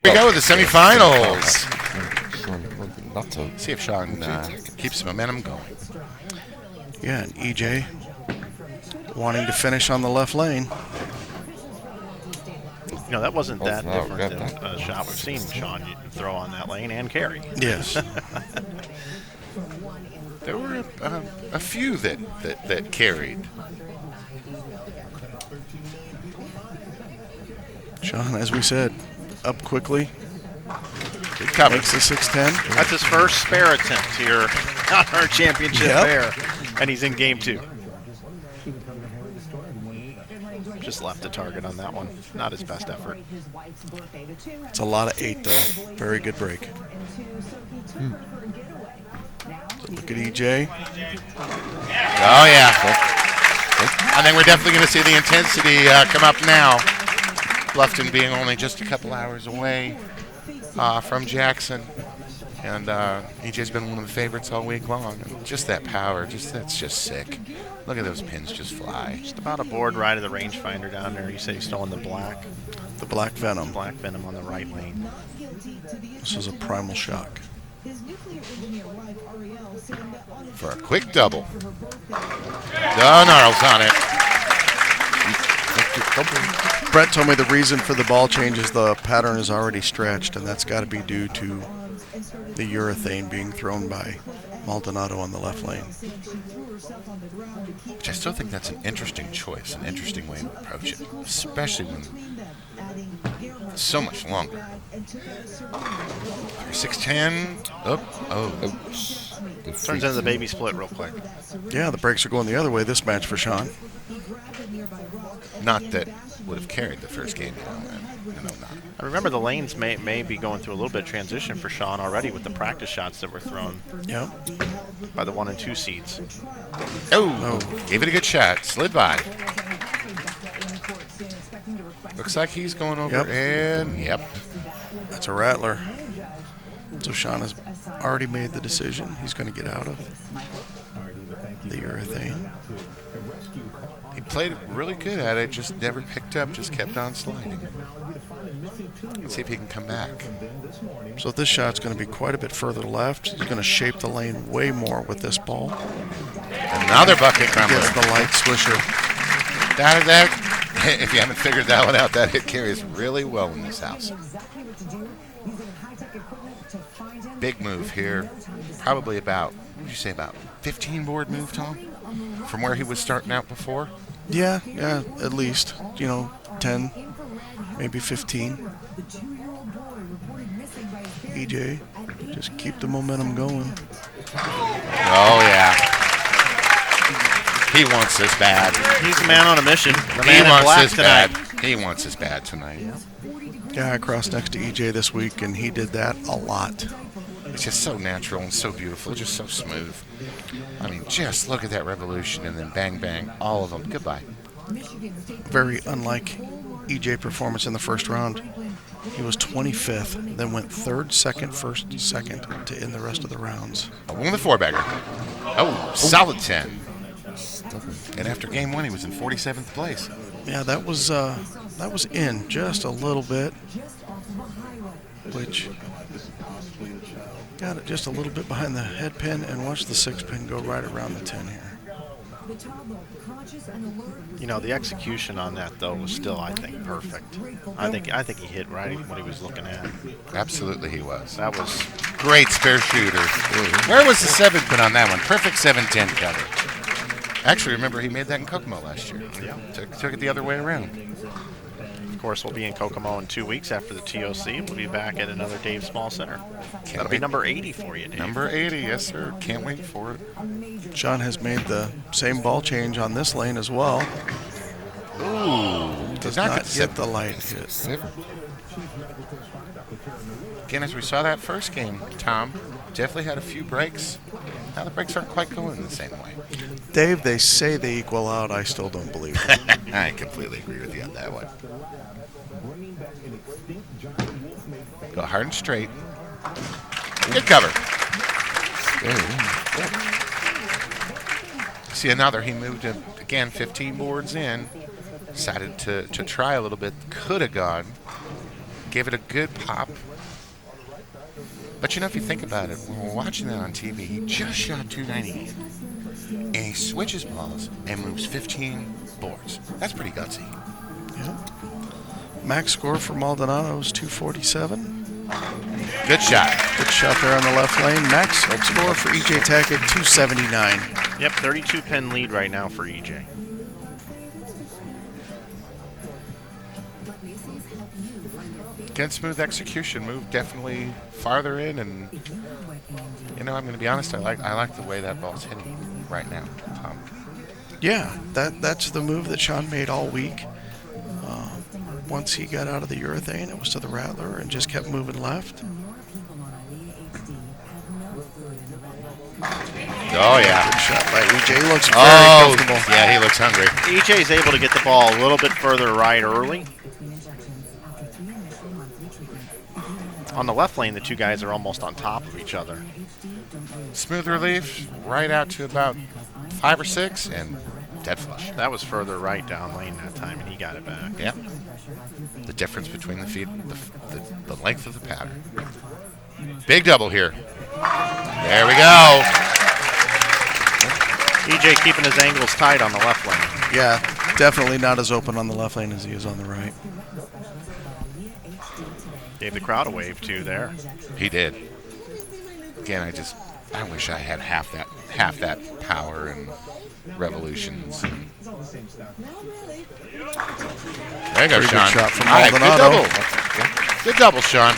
we go with the semifinals. Not See if Shawn keeps the momentum going. Yeah, and E.J. wanting to finish on the left lane. You know, that wasn't that different than a shot we've seen Shawn throw on that lane and carry. Yes. There were a few that carried. Shawn, as we said, up quickly. Good Makes the 6-10. That's his first spare attempt here on our championship pair, and he's in game 2. Just left the target on that one. Not his best effort. It's a lot of 8, though. Very good break. So look at E.J. Oh, yeah. I think we're definitely going to see the intensity come up now. Bluffton being only just a couple hours away from Jackson. And EJ's been one of the favorites all week long. And just that power, that's just sick. Look at those pins just fly. Just about a board right of the rangefinder down there. You said he's still in the black. The Black Venom. Black Venom on the right lane. This is a primal shock. For a quick double. Gnarls on it. Brett told me the reason for the ball change is the pattern is already stretched, and that's got to be due to the urethane being thrown by Maldonado on the left lane. Which I still think that's an interesting choice, an interesting way to approach it, especially when it's so much longer. 6-10. Turns into the baby split real quick. Yeah, the brakes are going the other way this match for Shawn. Not that would have carried the first game, not. I remember the lanes may be going through a little bit of transition for Shawn already with the practice shots that were thrown by the 1 and 2 seeds. Oh, gave it a good shot. Slid by. Looks like he's going over and That's a rattler. So Shawn has already made the decision. He's going to get out of the urethane. He played really good at it, just never picked up, just kept on sliding. Let's see if he can come back. So this shot's going to be quite a bit further left. He's going to shape the lane way more with this ball. Another bucket crumbler. Gets the light swisher. That, if you haven't figured that one out, that hit carries really well in this house. Big move here. Probably about, what would you say, about 15 board move, Tom? From where he was starting out before? Yeah, at least. 10, maybe 15. E.J., just keep the momentum going. Oh, yeah. He wants this bad. He's a man on a mission. He wants this bad. He wants this bad tonight. Yeah, I crossed next to E.J. this week, and he did that a lot. It's just so natural and so beautiful, just so smooth. I mean, just look at that revolution and then bang, bang, all of them. Goodbye. Very unlike E.J. performance in the first round. He was 25th, then went 3rd, 2nd, 1st, 2nd to end the rest of the rounds. One with the 4-bagger. Oh, solid 10. And after game 1, he was in 47th place. Yeah, that was in just a little bit, which got it just a little bit behind the head pin, and watch the 6-pin go right around the 10 here. The execution on that though was still, I think, perfect. I think he hit right what he was looking at. Absolutely, he was. That was great spare shooter. Where was the 7-pin on that one? Perfect 7-10 cover. Actually, remember he made that in Kokomo last year. Yeah, took it the other way around. Of course, we'll be in Kokomo in 2 weeks after the TOC. We'll be back at another Dave Small Center. That'll be number 80 for you, Dave. Number 80, yes, sir. Can't wait for it. Shawn has made the same ball change on this lane as well. Ooh, does not get the light hit. Again, as we saw that first game, Tom definitely had a few breaks. Now the breaks aren't quite going the same way. Dave, they say they equal out. I still don't believe it. I completely agree with you on that one. Go hard and straight. Good cover. See, another, he moved, again, 15 boards in. Decided to try a little bit. Could have gone gave it a good pop. But you know, if you think about it, when we're watching that on TV, he just shot 298. And he switches balls and moves 15 boards. That's pretty gutsy. Yeah. Max score for Maldonado is 247. Good shot. Good shot there on the left lane. Max score for E.J. Tackett, 279. Yep, 32-pin lead right now for E.J. Again, smooth execution. Move definitely farther in, and you know, I'm going to be honest. I like the way that ball's hitting right now. Yeah, that's the move that Shawn made all week. Once he got out of the urethane, it was to the rattler and just kept moving left. Oh yeah, good shot by E.J. Looks very comfortable. Yeah, he looks hungry. E.J. is able to get the ball a little bit further right early. On the left lane, the two guys are almost on top of each other. Smooth relief, right out to about 5 or 6, and dead flush. That was further right down lane that time, and he got it back. Yep. The difference between the feet, the length of the pattern. Big double here. There we go. E.J. keeping his angles tight on the left lane. Yeah, definitely not as open on the left lane as he is on the right. Gave the crowd a wave too there. He did. Again, I wish I had half that power and revolutions. There you go, Pretty Shawn. good shot from All right, Maldonado. good double. Good double, Shawn.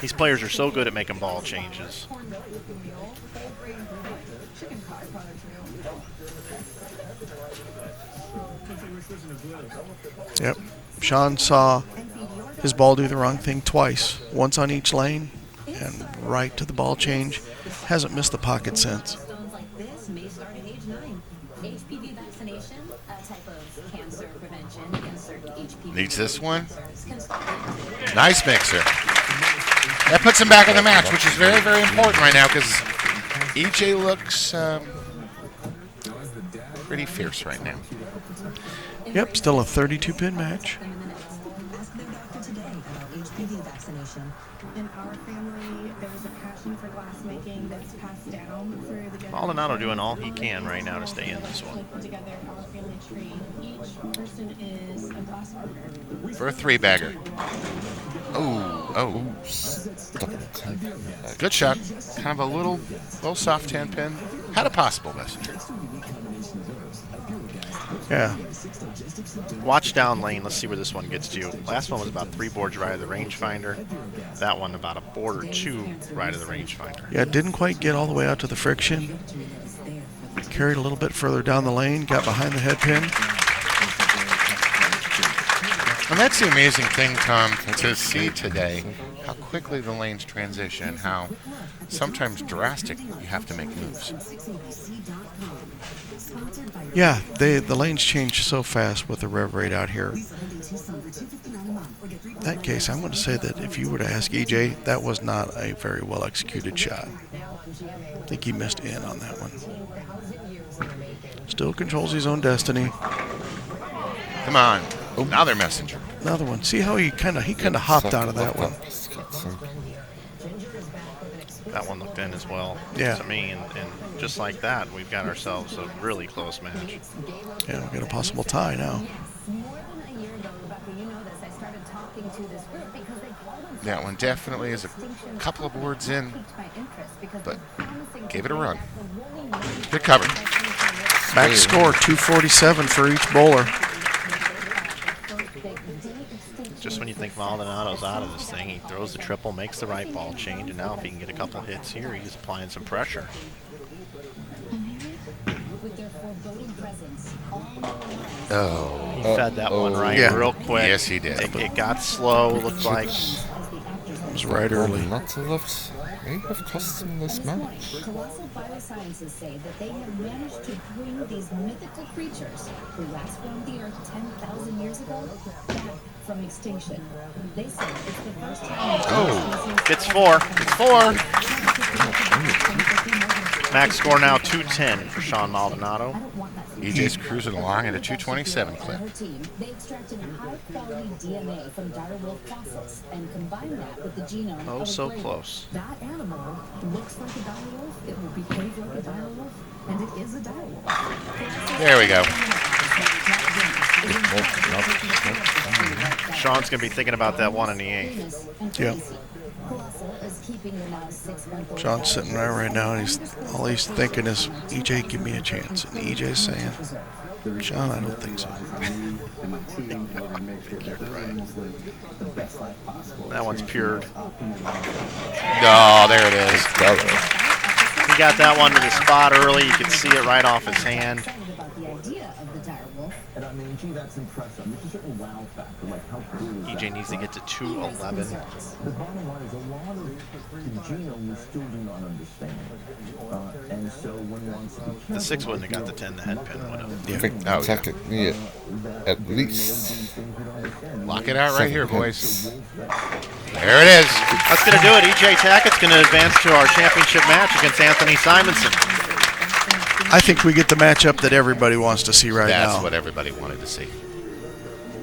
These players are so good at making ball changes. Yep. Shawn saw his ball do the wrong thing twice. Once on each lane and right to the ball change. Hasn't missed the pocket since. Needs this one. Nice mixer. That puts him back in the match, which is very, very important right now because E.J. looks pretty fierce right now. Yep, still a 32-pin match. Maldonado doing all he can right now to stay in this one. For a 3-bagger. Oh. Good shot. Kind of a little soft 10-pin. Had a possible miss. Yeah. Watch down lane. Let's see where this one gets to. Last one was about 3 boards right of the rangefinder. That one about a board or 2 right of the rangefinder. Yeah, didn't quite get all the way out to the friction. Carried a little bit further down the lane, got behind the head pin. And that's the amazing thing, Tom, to see today, how quickly the lanes transition, how sometimes drastic you have to make moves. Yeah, the lanes change so fast with the rev rate out here. In that case, I'm going to say that if you were to ask E.J., that was not a very well executed shot. I think he missed in on that one. Still controls his own destiny. Come on. Oh, now they're messenger. Another one. See how he kind of hopped out of that one. That one looked in as well Yeah. to me, and just like that, we've got ourselves a really close match. Yeah, we got a possible tie now. That one definitely is a couple of boards in, but gave it a run. Good cover. Max score 247 for each bowler. Just when you think Maldonado's out of this thing, he throws the triple, makes the right ball change, and now if he can get a couple hits here, he's applying some pressure. Oh. He fed that one right real quick. Yes, he did. It got slow, looked like. It was right early. Not to left may have cost him this match. Colossal biosciences say that they have managed to bring these mythical creatures who last roamed the Earth 10,000 years ago back from extinction. They say it's the first time. Gets 4. It's 4. Max score now 210 for Shawn Maldonado. EJ's cruising along at a 227 clip. Her team, they extracted high-quality DNA from direwolf fossils and combined that with the genome Oh, of a so gray wolf. close. That animal looks like a direwolf, it will behave like a direwolf, and it is a direwolf. There we go. Shawn's going to be thinking about that one in the 8th. Yeah. Colossal is keeping the now 6-month-old Sean's sitting there right now, and all he's thinking is, EJ, give me a chance. And EJ's saying, Sean, I don't think so. That one's pure. Oh, there it is. He got that one to the spot early. You could see it right off his hand. excited about the idea of the direwolf. And I mean, gee, that's impressive. It's a certain wow factor, like how cool is that? EJ needs to get to 211. The bottom line is a lot of the genome we still do not understand. And so when one wants to The 6 wouldn't have got the 10. The head pin would have. I think Oh, yeah. Tackett needed at least. Lock it out right here, boys. There it is. That's going to do it. E.J. Tackett's going to advance to our championship match against Anthony Simonson. I think we get the matchup that everybody wants to see right That's now. what everybody wanted to see.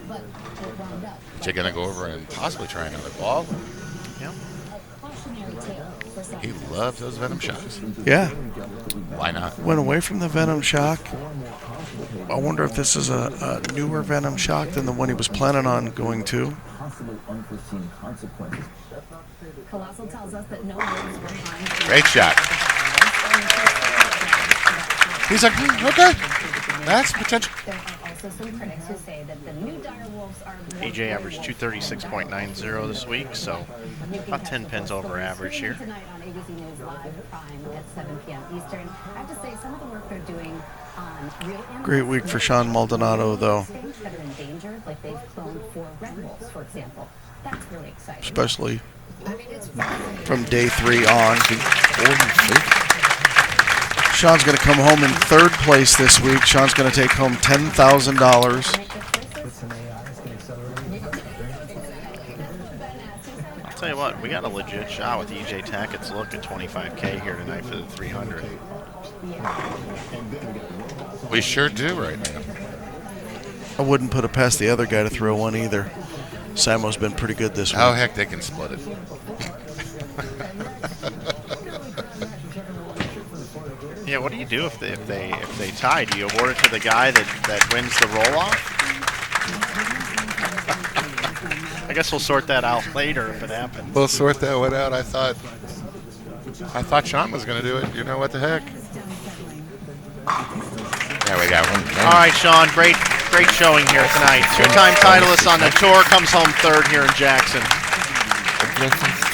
But it wound up They're going to go over and possibly try another ball. Yeah. a cautionary tale for some. He loves those venom shots. Yeah, Why not? went away from the Venom Shock. I wonder if this is a newer Venom Shock than the one he was planning on going to. possible unforeseen consequences. Colossal tells us that no words were behind. Great shot. He's like, okay. That's potential. There are also some critics who say that the new direwolves are more EJ averaged 236.90 this week, so about 10 pins over average here. Tonight on ABC News Live Prime at 7 p.m. Eastern. I have to say, some of the work they're doing on real animals. Great week for Shawn Maldonado, though, That are endangered, like they've cloned 4 red wolves, for example. That's really exciting. especially I mean, it's fascinating. from day 3 on. Sean's going to come home in 3rd place this week. Sean's going to take home $10,000. I'll tell you what, we got a legit shot with EJ Tackett's look at 25K here tonight for the 300. We sure do right now. I wouldn't put it past the other guy to throw one either. Samo's been pretty good this week. Oh, heck, they can split it. Yeah, what do you do if they tie? Do you award it to the guy that wins the roll-off? I guess we'll sort that out later if it happens. We'll sort that one out. I thought Shawn was going to do it. You know what the heck? There we go. All right, Shawn, great showing here tonight. 2-time titleist on the tour, comes home 3rd here in Jackson. Blessings.